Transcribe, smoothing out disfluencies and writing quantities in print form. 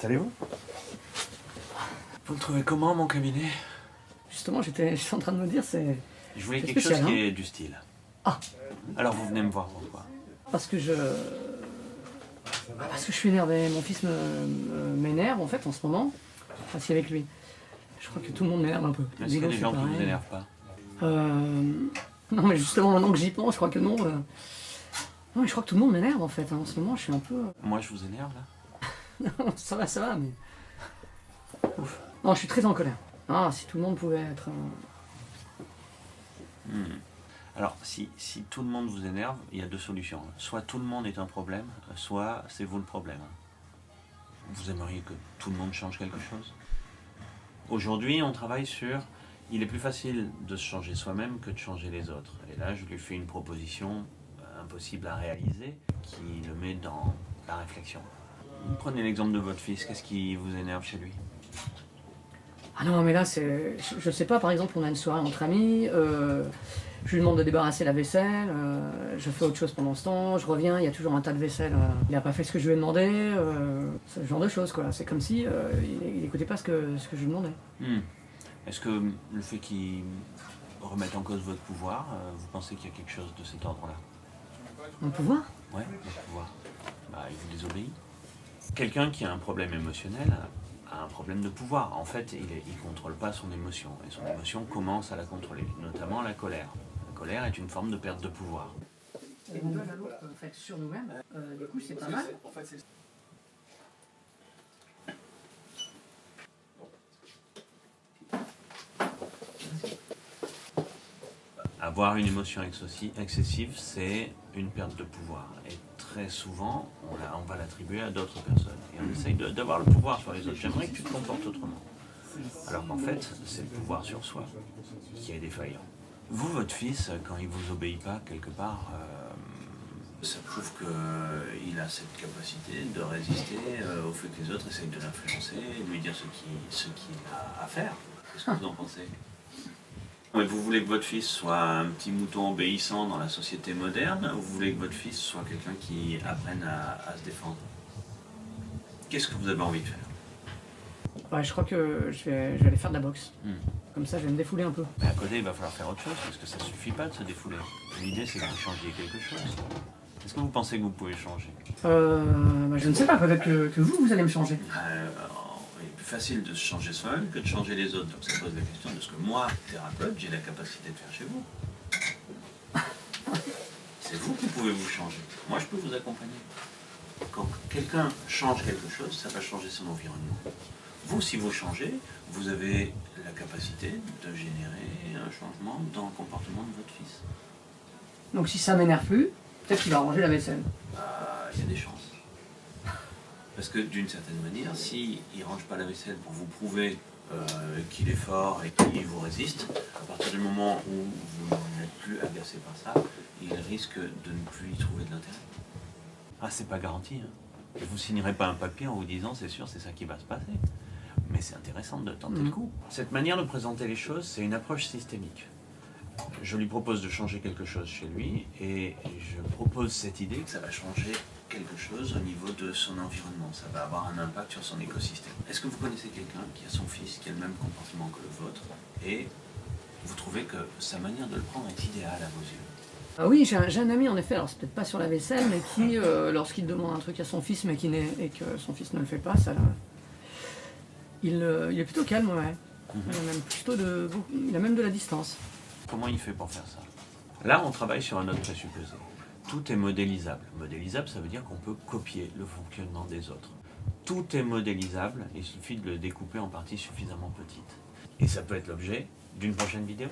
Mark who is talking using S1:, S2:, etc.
S1: Installez-vous. Vous le trouvez comment, mon cabinet?
S2: Justement, j'étais en train de me dire, c'est...
S1: Je voulais
S2: c'est
S1: quelque
S2: spécial,
S1: chose qui
S2: hein.
S1: est du style.
S2: Ah.
S1: Alors vous venez me voir pourquoi?
S2: Parce que je suis énervé. Mon fils m'énerve, en fait, en ce moment. Assis avec lui. Je crois que tout le monde m'énerve un peu.
S1: Est-ce qu'il y a des
S2: c'est
S1: gens qui
S2: pareil.
S1: vous énervent pas?
S2: Non, mais justement, maintenant que j'y pense, je crois que non. Non, mais je crois que tout le monde m'énerve, en fait. Hein. En ce moment, je suis un peu...
S1: Moi, je vous énerve, là?
S2: Non, ça va, mais... Ouf. Non, je suis très en colère. Ah, si tout le monde pouvait être...
S1: Alors, si tout le monde vous énerve, il y a deux solutions. Soit tout le monde est un problème, soit c'est vous le problème. Vous aimeriez que tout le monde change quelque chose? Aujourd'hui, on travaille sur... Il est plus facile de se changer soi-même que de changer les autres. Et là, je lui fais une proposition impossible à réaliser, qui le met dans la réflexion. Prenez l'exemple de votre fils, qu'est-ce qui vous énerve chez lui?
S2: Ah non, mais là, c'est... Je sais pas, par exemple, on a une soirée entre amis, je lui demande de débarrasser la vaisselle, je fais autre chose pendant ce temps, je reviens, il y a toujours un tas de vaisselle, il a pas fait ce que je lui ai demandé, ce genre de choses, quoi. C'est comme si il écoutait pas ce que je lui demandais.
S1: Est-ce que le fait qu'il remette en cause votre pouvoir, vous pensez qu'il y a quelque chose de cet ordre-là?
S2: Mon pouvoir?
S1: Ouais, votre pouvoir. Bah, il vous désobéit. Quelqu'un qui a un problème émotionnel a un problème de pouvoir. En fait, il ne contrôle pas son émotion. Et son émotion commence à la contrôler, notamment la colère. La colère est une forme de perte de pouvoir.
S2: Et on donne à l'autre, en fait, sur nous-mêmes, du coup, c'est pas mal.
S1: Avoir une émotion excessive, c'est une perte de pouvoir. Et très souvent, on va l'attribuer à d'autres personnes. Et on essaye d'avoir le pouvoir sur les autres. J'aimerais que tu te comportes autrement. Alors qu'en fait, c'est le pouvoir sur soi qui est défaillant. Vous, votre fils, quand il vous obéit pas quelque part, ça prouve qu'il a cette capacité de résister au fait que les autres essayent de l'influencer et de lui dire ce qu'il a à faire. Qu'est-ce que vous en pensez? Mais vous voulez que votre fils soit un petit mouton obéissant dans la société moderne, ou vous voulez que votre fils soit quelqu'un qui apprenne à se défendre? Qu'est-ce que vous avez envie de faire?
S2: Ouais, je crois que je vais aller faire de la boxe. Comme ça, je vais me défouler un peu.
S1: Mais à côté, il va falloir faire autre chose, parce que ça ne suffit pas de se défouler. L'idée, c'est que vous changiez quelque chose. Est-ce que vous pensez que vous pouvez changer?
S2: Je ne sais pas, peut-être que vous allez me changer.
S1: Il est plus facile de se changer soi-même que de changer les autres. Donc ça pose la question de ce que moi, thérapeute, j'ai la capacité de faire chez vous. C'est vous qui pouvez vous changer. Moi, je peux vous accompagner. Quand quelqu'un change quelque chose, ça va changer son environnement. Vous, si vous changez, vous avez la capacité de générer un changement dans le comportement de votre fils.
S2: Donc si ça m'énerve plus, peut-être qu'il va ranger la vaisselle.
S1: Il y a des chances. Parce que d'une certaine manière, s'il ne range pas la vaisselle pour vous prouver qu'il est fort et qu'il vous résiste, à partir du moment où vous n'êtes plus agacé par ça, il risque de ne plus y trouver de l'intérêt. Ah, c'est pas garanti. Hein. Vous signerez pas un papier en vous disant c'est sûr, c'est ça qui va se passer. Mais c'est intéressant de tenter le coup. Cette manière de présenter les choses, c'est une approche systémique. Je lui propose de changer quelque chose chez lui et je propose cette idée que ça va changer quelque chose au niveau de son environnement. Ça va avoir un impact sur son écosystème. Est-ce que vous connaissez quelqu'un qui a son fils, qui a le même comportement que le vôtre et vous trouvez que sa manière de le prendre est idéale à vos yeux?
S2: Ah oui, j'ai un ami en effet, alors c'est peut-être pas sur la vaisselle, mais qui, lorsqu'il demande un truc à son fils, et que son fils ne le fait pas, il est plutôt calme, ouais. Il a même de la distance.
S1: Comment il fait pour faire ça? Là, on travaille sur un autre présupposé. Tout est modélisable. Modélisable, ça veut dire qu'on peut copier le fonctionnement des autres. Tout est modélisable, il suffit de le découper en parties suffisamment petites. Et ça peut être l'objet d'une prochaine vidéo.